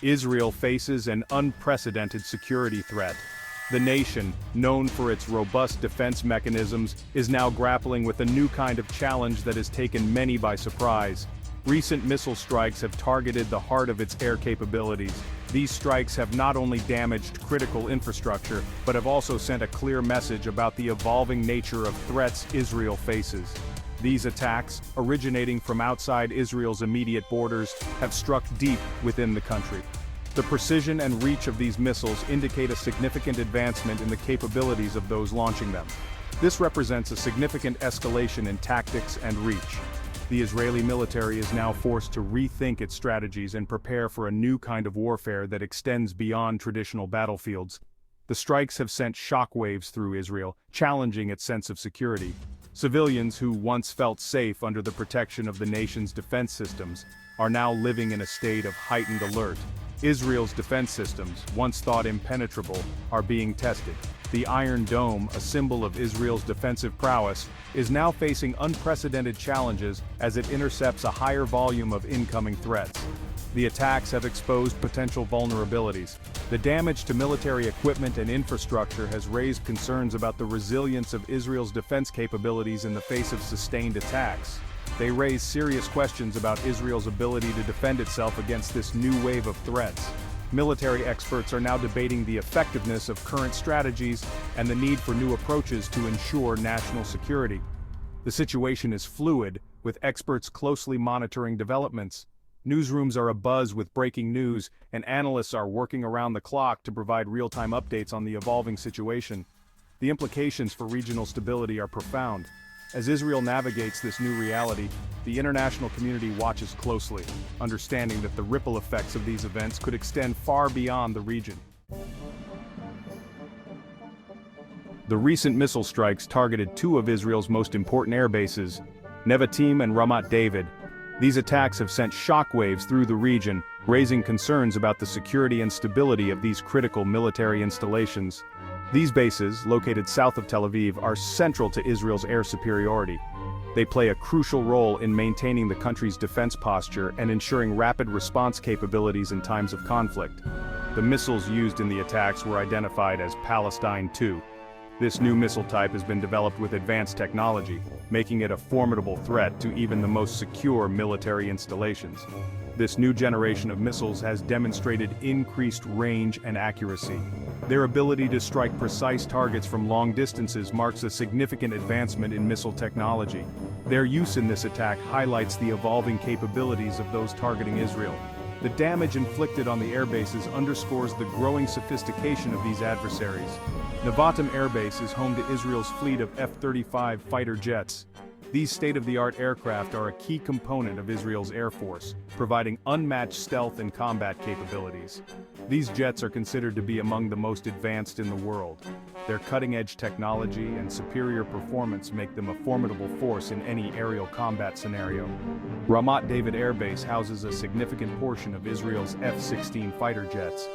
Israel faces an unprecedented security threat. The nation, known for its robust defense mechanisms, is now grappling with a new kind of challenge that has taken many by surprise. Recent missile strikes have targeted the heart of its air capabilities. These strikes have not only damaged critical infrastructure, but have also sent a clear message about the evolving nature of threats Israel faces. These attacks, originating from outside Israel's immediate borders, have struck deep within the country. The precision and reach of these missiles indicate a significant advancement in the capabilities of those launching them. This represents a significant escalation in tactics and reach. The Israeli military is now forced to rethink its strategies and prepare for a new kind of warfare that extends beyond traditional battlefields. The strikes have sent shockwaves through Israel, challenging its sense of security. Civilians who once felt safe under the protection of the nation's defense systems are now living in a state of heightened alert. Israel's defense systems, once thought impenetrable, are being tested. The Iron Dome, a symbol of Israel's defensive prowess, is now facing unprecedented challenges as it intercepts a higher volume of incoming threats. The attacks have exposed potential vulnerabilities. The damage to military equipment and infrastructure has raised concerns about the resilience of Israel's defense capabilities in the face of sustained attacks. They raise serious questions about Israel's ability to defend itself against this new wave of threats. Military experts are now debating the effectiveness of current strategies and the need for new approaches to ensure national security. The situation is fluid, with experts closely monitoring developments. Newsrooms are abuzz with breaking news, and analysts are working around the clock to provide real-time updates on the evolving situation. The implications for regional stability are profound. As Israel navigates this new reality, the international community watches closely, understanding that the ripple effects of these events could extend far beyond the region. The recent missile strikes targeted two of Israel's most important air bases, Nevatim and Ramat David. These attacks have sent shockwaves through the region, raising concerns about the security and stability of these critical military installations. These bases, located south of Tel Aviv, are central to Israel's air superiority. They play a crucial role in maintaining the country's defense posture and ensuring rapid response capabilities in times of conflict. The missiles used in the attacks were identified as Palestine Two. This new missile type has been developed with advanced technology, making it a formidable threat to even the most secure military installations. This new generation of missiles has demonstrated increased range and accuracy. Their ability to strike precise targets from long distances marks a significant advancement in missile technology. Their use in this attack highlights the evolving capabilities of those targeting Israel. The damage inflicted on the airbases underscores the growing sophistication of these adversaries. Nevatim Air Base is home to Israel's fleet of F-35 fighter jets. These state-of-the-art aircraft are a key component of Israel's Air Force, providing unmatched stealth and combat capabilities. These jets are considered to be among the most advanced in the world. Their cutting-edge technology and superior performance make them a formidable force in any aerial combat scenario. Ramat David Air Base houses a significant portion of Israel's F-16 fighter jets.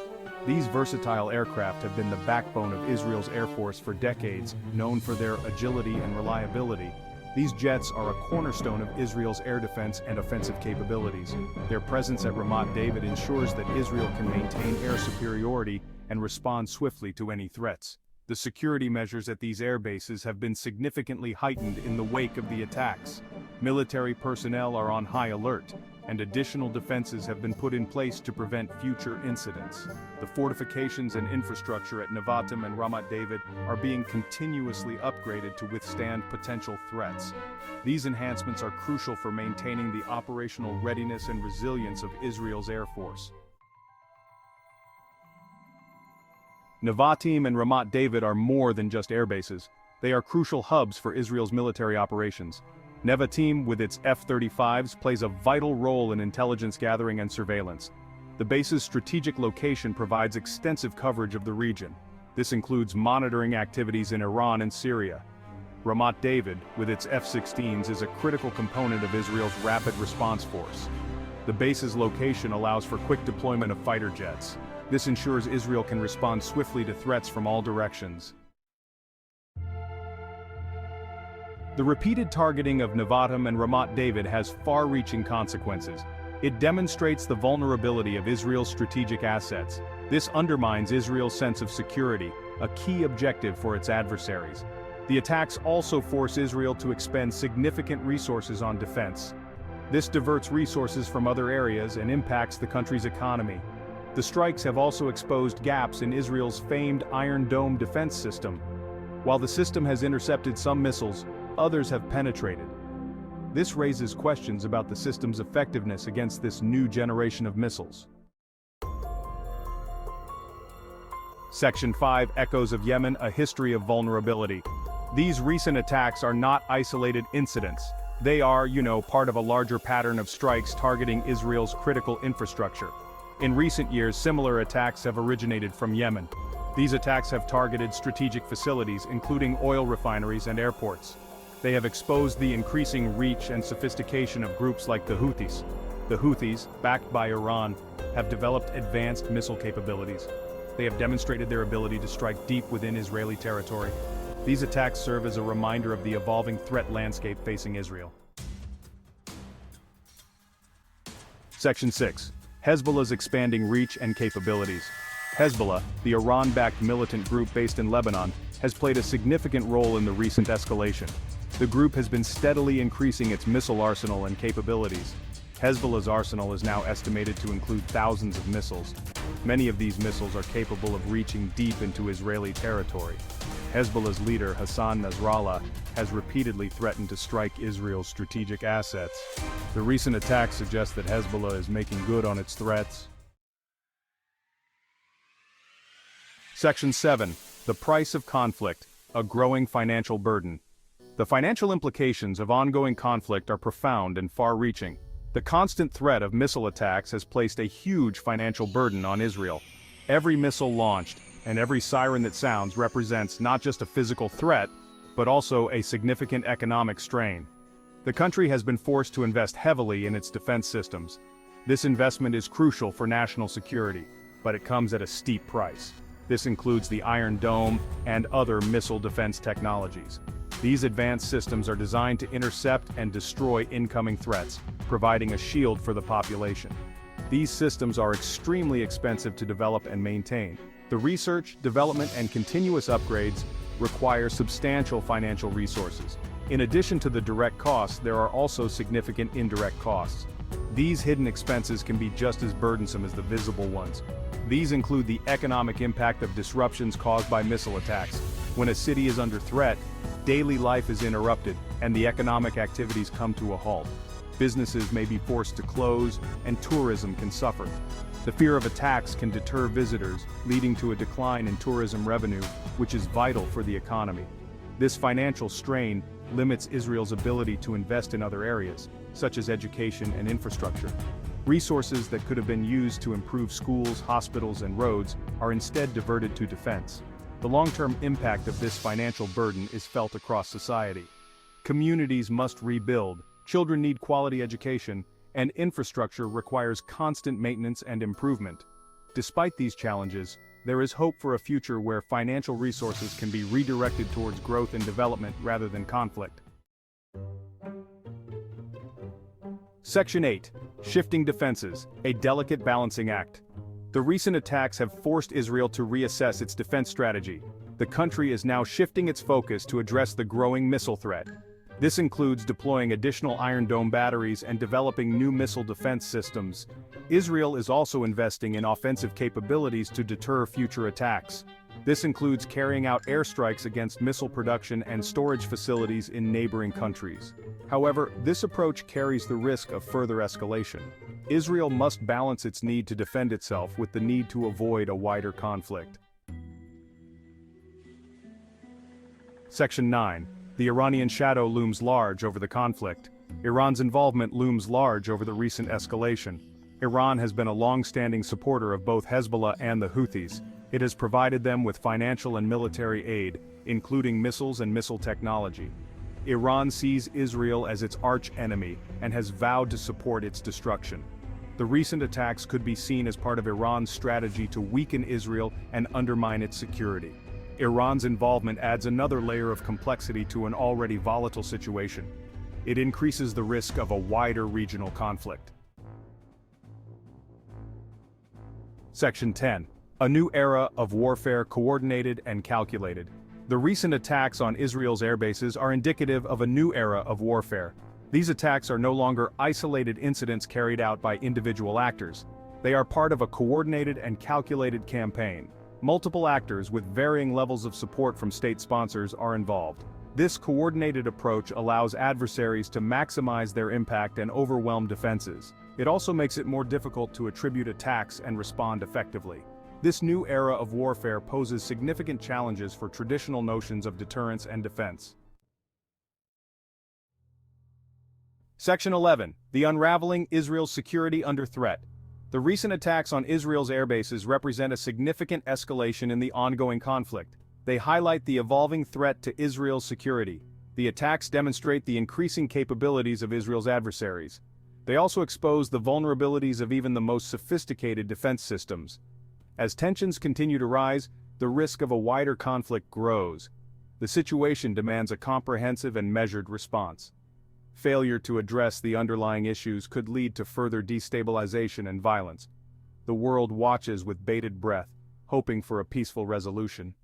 These versatile aircraft have been the backbone of Israel's Air Force for decades, known for their agility and reliability. These jets are a cornerstone of Israel's air defense and offensive capabilities. Their presence at Ramat David ensures that Israel can maintain air superiority and respond swiftly to any threats. The security measures at these air bases have been significantly heightened in the wake of the attacks. Military personnel are on high alert, and additional defenses have been put in place to prevent future incidents. The fortifications and infrastructure at Nevatim and Ramat David are being continuously upgraded to withstand potential threats. These enhancements are crucial for maintaining the operational readiness and resilience of Israel's Air Force. Nevatim and Ramat David are more than just airbases. They are crucial hubs for Israel's military operations. Nevatim, with its F-35s, plays a vital role in intelligence gathering and surveillance. The base's strategic location provides extensive coverage of the region. This includes monitoring activities in Iran and Syria. Ramat David, with its F-16s, is a critical component of Israel's rapid response force. The base's location allows for quick deployment of fighter jets. This ensures Israel can respond swiftly to threats from all directions. The repeated targeting of Nevatim and Ramat David has far-reaching consequences. It demonstrates the vulnerability of Israel's strategic assets. This undermines Israel's sense of security, a key objective for its adversaries. The attacks also force Israel to expend significant resources on defense. This diverts resources from other areas and impacts the country's economy. The strikes have also exposed gaps in Israel's famed Iron Dome defense system. While the system has intercepted some missiles, others have penetrated. This raises questions about the system's effectiveness against this new generation of missiles. Section 5 Echoes of Yemen, a history of vulnerability. These recent attacks are not isolated incidents. They are, part of a larger pattern of strikes targeting Israel's critical infrastructure. In recent years, similar attacks have originated from Yemen. These attacks have targeted strategic facilities, including oil refineries and airports. They have exposed the increasing reach and sophistication of groups like the Houthis. The Houthis, backed by Iran, have developed advanced missile capabilities. They have demonstrated their ability to strike deep within Israeli territory. These attacks serve as a reminder of the evolving threat landscape facing Israel. Section 6. Hezbollah's expanding reach and capabilities. Hezbollah, the Iran-backed militant group based in Lebanon, has played a significant role in the recent escalation. The group has been steadily increasing its missile arsenal and capabilities. Hezbollah's arsenal is now estimated to include thousands of missiles. Many of these missiles are capable of reaching deep into Israeli territory. Hezbollah's leader, Hassan Nasrallah, has repeatedly threatened to strike Israel's strategic assets. The recent attacks suggest that Hezbollah is making good on its threats. Section 7. The price of conflict, a growing financial burden. The financial implications of ongoing conflict are profound and far-reaching. The constant threat of missile attacks has placed a huge financial burden on Israel. Every missile launched, and every siren that sounds represents not just a physical threat, but also a significant economic strain. The country has been forced to invest heavily in its defense systems. This investment is crucial for national security, but it comes at a steep price. This includes the Iron Dome and other missile defense technologies. These advanced systems are designed to intercept and destroy incoming threats, providing a shield for the population. These systems are extremely expensive to develop and maintain. The research, development, and continuous upgrades require substantial financial resources. In addition to the direct costs, there are also significant indirect costs. These hidden expenses can be just as burdensome as the visible ones. These include the economic impact of disruptions caused by missile attacks. When a city is under threat, daily life is interrupted, and the economic activities come to a halt. Businesses may be forced to close, and tourism can suffer. The fear of attacks can deter visitors, leading to a decline in tourism revenue, which is vital for the economy. This financial strain limits Israel's ability to invest in other areas, such as education and infrastructure. Resources that could have been used to improve schools, hospitals, and roads are instead diverted to defense. The long-term impact of this financial burden is felt across society. Communities must rebuild, children need quality education, and infrastructure requires constant maintenance and improvement. Despite these challenges, there is hope for a future where financial resources can be redirected towards growth and development rather than conflict. Section 8. Shifting defenses, a delicate balancing act. The recent attacks have forced Israel to reassess its defense strategy. The country is now shifting its focus to address the growing missile threat. This includes deploying additional Iron Dome batteries and developing new missile defense systems. Israel is also investing in offensive capabilities to deter future attacks. This includes carrying out airstrikes against missile production and storage facilities in neighboring countries. However, this approach carries the risk of further escalation. Israel must balance its need to defend itself with the need to avoid a wider conflict. Section 9. The Iranian Shadow looms large over the conflict. Iran's involvement looms large over the recent escalation. Iran has been a long-standing supporter of both Hezbollah and the Houthis. It has provided them with financial and military aid, including missiles and missile technology. Iran sees Israel as its arch-enemy and has vowed to support its destruction. The recent attacks could be seen as part of Iran's strategy to weaken Israel and undermine its security. Iran's involvement adds another layer of complexity to an already volatile situation. It increases the risk of a wider regional conflict. Section 10. A new era of warfare coordinated and calculated. The recent attacks on Israel's airbases are indicative of a new era of warfare. These attacks are no longer isolated incidents carried out by individual actors. They are part of a coordinated and calculated campaign. Multiple actors with varying levels of support from state sponsors are involved. This coordinated approach allows adversaries to maximize their impact and overwhelm defenses. It also makes it more difficult to attribute attacks and respond effectively. This new era of warfare poses significant challenges for traditional notions of deterrence and defense. Section 11. The Unraveling Israel's Security Under Threat. The recent attacks on Israel's airbases represent a significant escalation in the ongoing conflict. They highlight the evolving threat to Israel's security. The attacks demonstrate the increasing capabilities of Israel's adversaries. They also expose the vulnerabilities of even the most sophisticated defense systems. As tensions continue to rise, the risk of a wider conflict grows. The situation demands a comprehensive and measured response. Failure to address the underlying issues could lead to further destabilization and violence. The world watches with bated breath, hoping for a peaceful resolution.